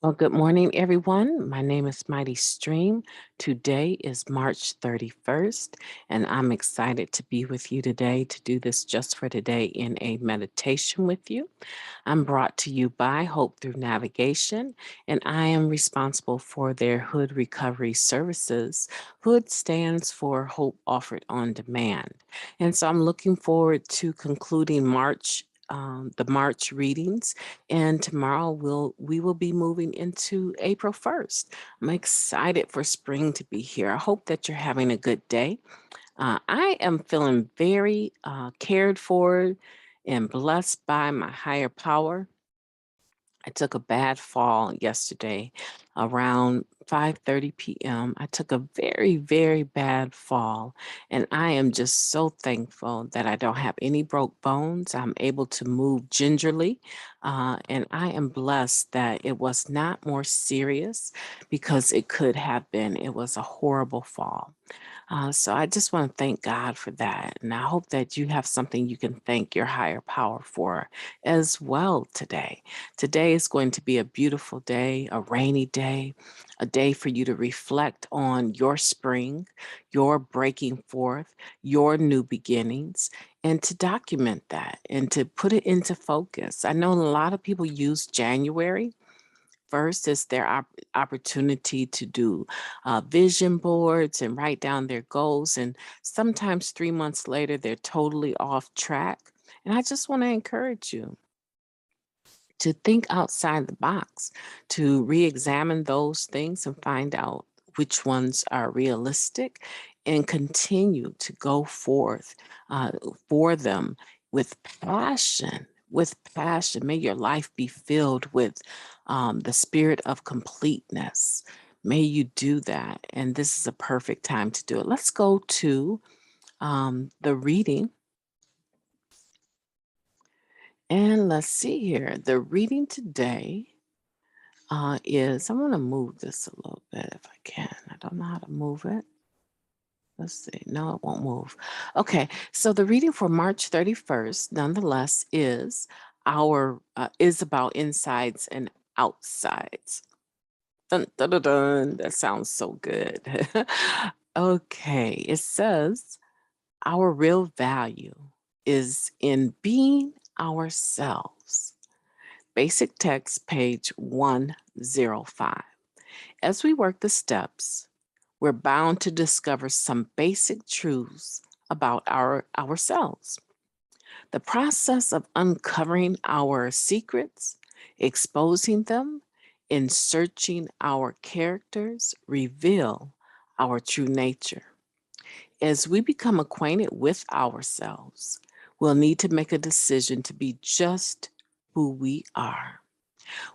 Well, good morning, everyone. My name is Mighty Stream. Today is March 31st, and I'm excited to be with you today to do this just for today in a meditation with you. I'm brought to you by Hope Through Navigation, and I am responsible for their Hood Recovery Services. Hood stands for Hope Offered on Demand. And so I'm looking forward to concluding the March readings, and tomorrow we will be moving into April 1st. I'm excited for spring to be here. I hope that you're having a good day. I am feeling very cared for and blessed by my higher power. I took a bad fall yesterday around 5:30 p.m. I took a very, very bad fall, and I am just so thankful that I don't have any broke bones. I'm able to move gingerly, and I am blessed that it was not more serious because it could have been. It was a horrible fall. So I just want to thank God for that. And I hope that you have something you can thank your higher power for as well today. Today is going to be a beautiful day, a rainy day, a day for you to reflect on your spring, your breaking forth, your new beginnings, and to document that and to put it into focus. I know a lot of people use January first as their opportunity to do vision boards and write down their goals. And sometimes 3 months later, they're totally off track. And I just want to encourage you to think outside the box, to re-examine those things and find out which ones are realistic and continue to go forth uh, for them with passion. With passion. May your life be filled with the spirit of completeness. May you do that. And this is a perfect time to do it. Let's go to the reading. And let's see here. The reading today I'm going to move this a little bit if I can. I don't know how to move it. Let's see. No, it won't move. Okay, so the reading for March 31st, nonetheless, is about insides and outsides. Dun, dun, dun, dun. That sounds so good. Okay, it says our real value is in being ourselves. Basic text, page 105. As we work the steps, we're bound to discover some basic truths about ourselves. The process of uncovering our secrets, exposing them, and searching our characters reveal our true nature. As we become acquainted with ourselves, we'll need to make a decision to be just who we are.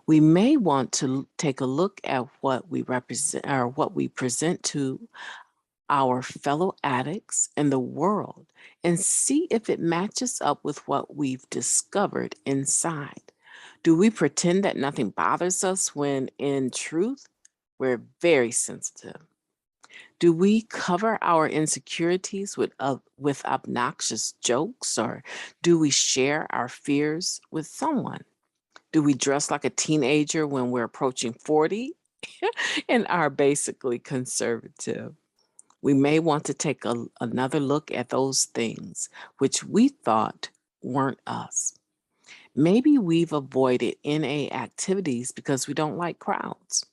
We may want to take a look at what we represent or what we present to our fellow addicts and the world and see if it matches up with what we've discovered inside. Do we pretend that nothing bothers us when in truth, we're very sensitive? Do we cover our insecurities with obnoxious jokes, or do we share our fears with someone? Do we dress like a teenager when we're approaching 40 and are basically conservative? We may want to take another look at those things which we thought weren't us. Maybe we've avoided NA activities because we don't like crowds.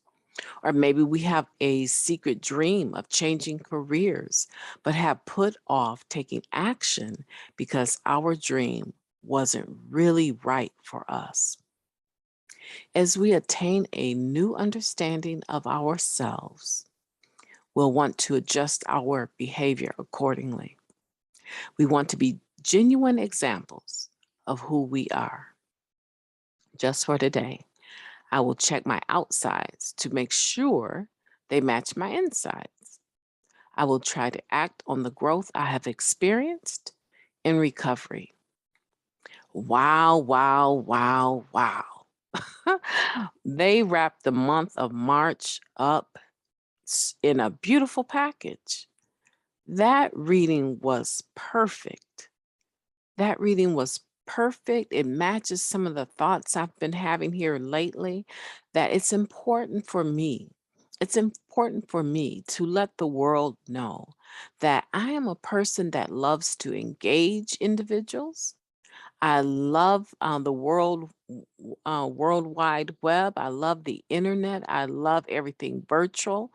Or maybe we have a secret dream of changing careers, but have put off taking action because our dream wasn't really right for us. As we attain a new understanding of ourselves, we'll want to adjust our behavior accordingly. We want to be genuine examples of who we are. Just for today, I will check my outsides to make sure they match my insides. I will try to act on the growth I have experienced in recovery. Wow, wow, wow, wow. They wrapped the month of March up in a beautiful package. That reading was perfect. That reading was perfect. It matches some of the thoughts I've been having here lately, that it's important for me. It's important for me to let the world know that I am a person that loves to engage individuals. I love the World Wide Web. I love the internet. I love everything virtual.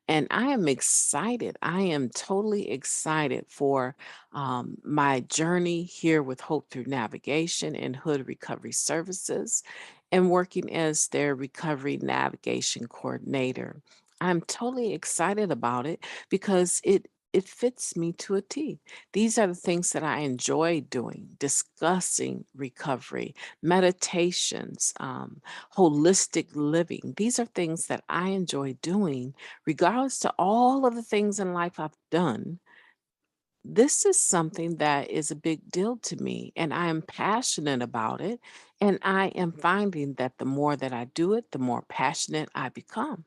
And I am excited. I am totally excited for my journey here with Hope Through Navigation and Hood Recovery Services and working as their recovery navigation coordinator. I'm totally excited about it because it fits me to a T. These are the things that I enjoy doing, discussing recovery, meditations, holistic living. These are things that I enjoy doing regardless to all of the things in life I've done. This is something that is a big deal to me, and I am passionate about it. And I am finding that the more that I do it, the more passionate I become.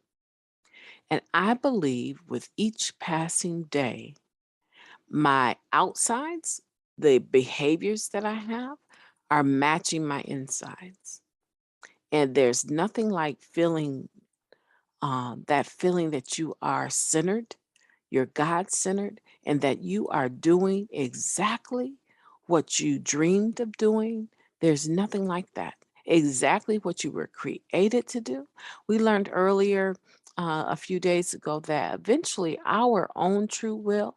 And I believe with each passing day, my outsides, the behaviors that I have, are matching my insides. And there's nothing like feeling that feeling that you are centered, you're God centered, and that you are doing exactly what you dreamed of doing. There's nothing like that. Exactly what you were created to do. We learned earlier a few days ago that eventually our own true will,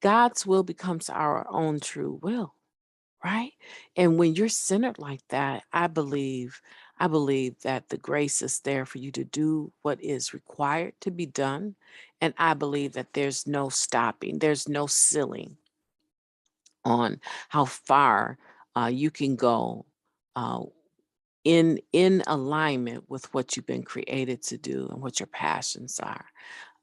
God's will becomes our own true will, right? And when you're centered like that, I believe that the grace is there for you to do what is required to be done. And I believe that there's no stopping, there's no ceiling on how far you can go uh, in alignment with what you've been created to do and what your passions are.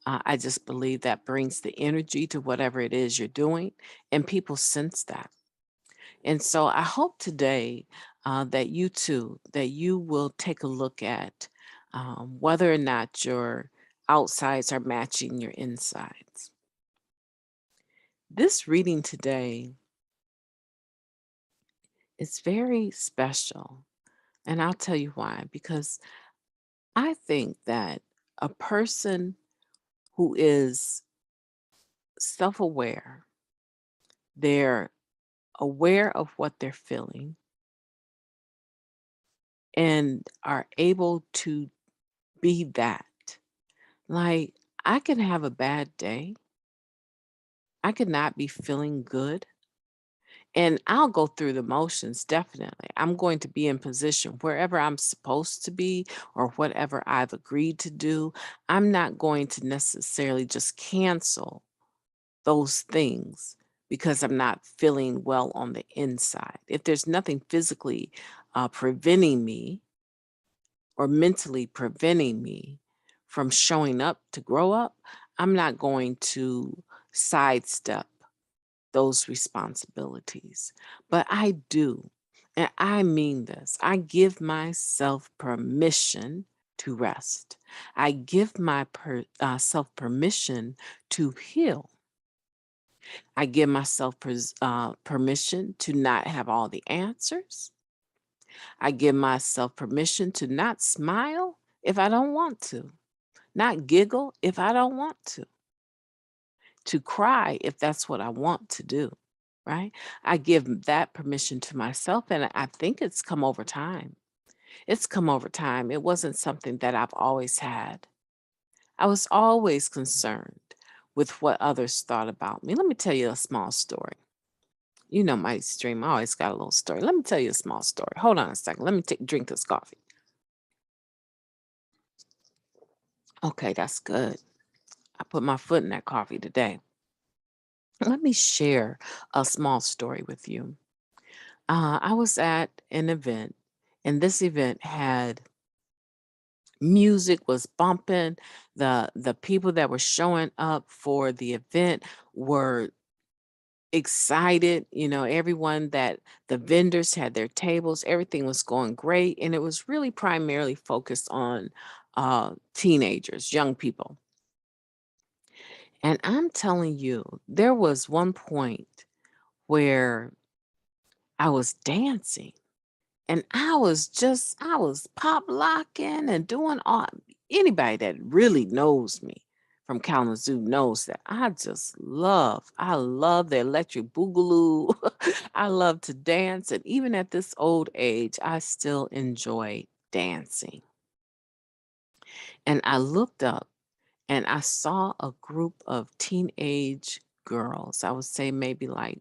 I just believe that brings the energy to whatever it is you're doing, and people sense that. And so I hope today that you too, that you will take a look at whether or not your outsides are matching your insides. This reading today is very special. And I'll tell you why. Because I think that a person who is self aware, they're aware of what they're feeling and are able to be that. Like, I can have a bad day. I could not be feeling good. And I'll go through the motions, definitely. I'm going to be in position wherever I'm supposed to be or whatever I've agreed to do. I'm not going to necessarily just cancel those things because I'm not feeling well on the inside. If there's nothing physically preventing me or mentally preventing me from showing up to grow up, I'm not going to sidestep those responsibilities. But I do, and I mean this, I give myself permission to rest. I give myself permission to heal. I give myself permission to not have all the answers. I give myself permission to not smile if I don't want to, not giggle if I don't want to cry if that's what I want to do, right? I give that permission to myself, and I think it's come over time. It's come over time. It wasn't something that I've always had. I was always concerned with what others thought about me. Let me tell you a small story. You know my stream, I always got a little story. Let me tell you a small story. Hold on a second. Let me drink this coffee. Okay, that's good. I put my foot in that coffee today. Let me share a small story with you. I was at an event, and this event had music was bumping. The people that were showing up for the event were excited. You know, everyone that the vendors had their tables, everything was going great, and it was really primarily focused on teenagers, young people. And I'm telling you, there was one point where I was dancing. And I was pop locking and doing all anybody that really knows me from Kalamazoo knows that I love the electric boogaloo. I love to dance. And even at this old age, I still enjoy dancing. And I looked up and I saw a group of teenage girls. I would say maybe like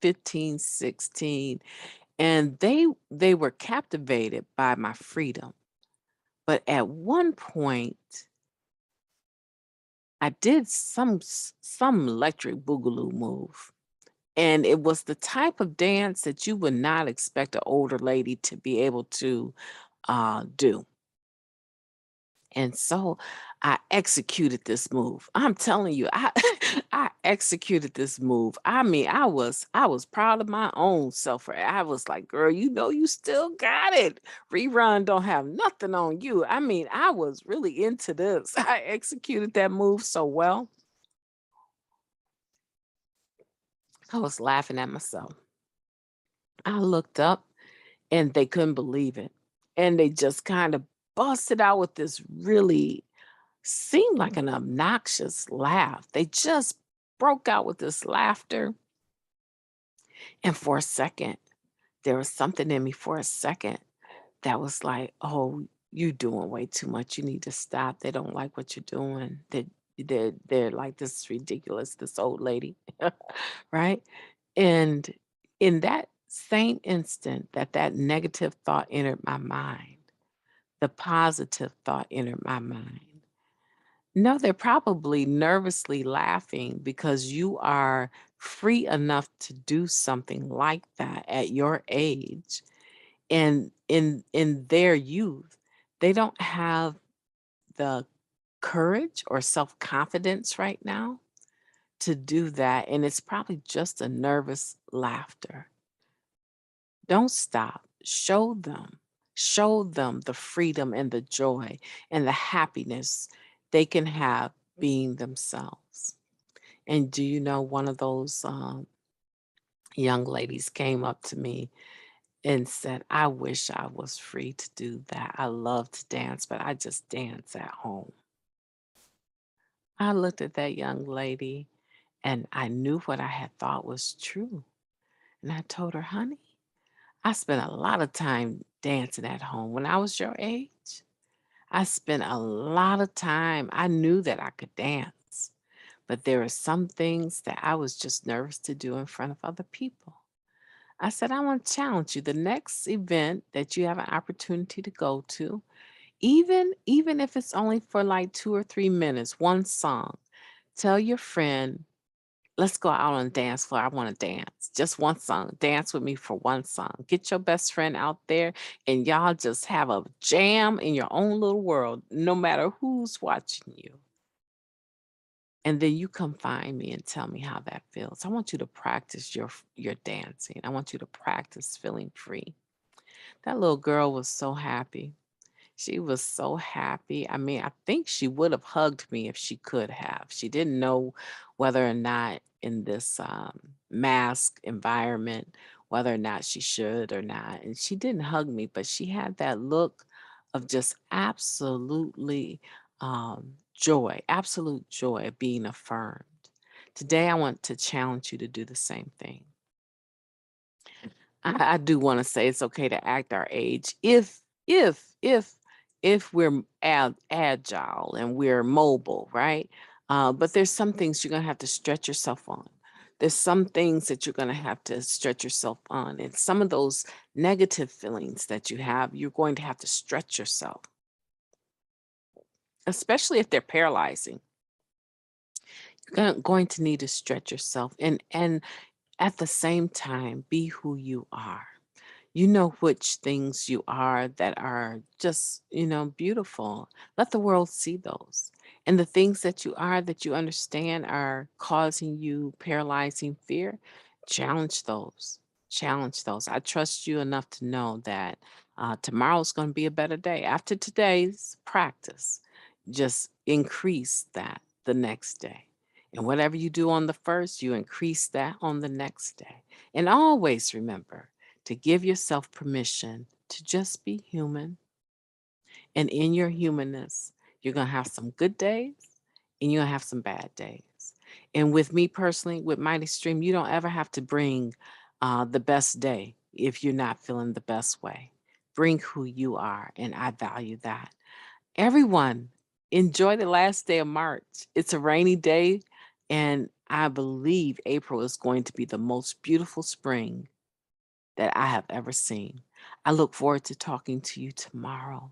15, 16, and they were captivated by my freedom. But at one point, I did some electric boogaloo move, and it was the type of dance that you would not expect an older lady to be able to do. And so I executed this move. I'm telling you, I I executed this move. I mean, I was proud of my own self. I was like, girl, you know you still got it. Rerun don't have nothing on you. I mean, I was really into this. I executed that move so well. I was laughing at myself. I looked up and they couldn't believe it. And they just kind of busted out with this really seemed like an obnoxious laugh. They just broke out with this laughter. And for a second, there was something in me for a second that was like, oh, you doing way too much. You need to stop. They don't like what you're doing. They're like, this is ridiculous, this old lady. Right? And in that same instant that negative thought entered my mind, the positive thought entered my mind. No, they're probably nervously laughing because you are free enough to do something like that at your age. And in their youth, they don't have the courage or self-confidence right now to do that. And it's probably just a nervous laughter. Don't stop. Show them the freedom and the joy and the happiness they can have being themselves. And do you know one of those young ladies came up to me and said, I wish I was free to do that. I love to dance, but I just dance at home. I looked at that young lady and I knew what I had thought was true. And I told her, honey, I spent a lot of time dancing at home when I was your age. I spent a lot of time. I knew that I could dance, but there are some things that I was just nervous to do in front of other people. I said, I want to challenge you. The next event that you have an opportunity to go to, even if it's only for like 2 or 3 minutes, one song, tell your friend, let's go out on the dance floor. I want to dance. Just one song. Dance with me for one song. Get your best friend out there and y'all just have a jam in your own little world, no matter who's watching you. And then you come find me and tell me how that feels. I want you to practice your dancing. I want you to practice feeling free. That little girl was so happy. She was so happy. I mean, I think she would have hugged me if she could have. She didn't know whether or not in this mask environment, whether or not she should or not. And she didn't hug me, but she had that look of just absolute joy of being affirmed. Today, I want to challenge you to do the same thing. I do wanna say it's okay to act our age if if if we're agile and we're mobile, right? But there's some things you're gonna have to stretch yourself on. There's some things that you're gonna have to stretch yourself on, and some of those negative feelings that you have, you're going to have to stretch yourself, especially if they're paralyzing. You're going to need to stretch yourself and at the same time, be who you are. You know which things you are that are just, beautiful. Let the world see those. And the things that you are that you understand are causing you paralyzing fear, challenge those. Challenge those. I trust you enough to know that tomorrow's going to be a better day. After today's practice, just increase that the next day. And whatever you do on the first, you increase that on the next day. And always remember, to give yourself permission to just be human. And in your humanness, you're going to have some good days and you're going to have some bad days. And with me personally, with Mighty Stream, you don't ever have to bring the best day if you're not feeling the best way. Bring who you are, and I value that. Everyone, enjoy the last day of March. It's a rainy day, and I believe April is going to be the most beautiful spring that I have ever seen. I look forward to talking to you tomorrow.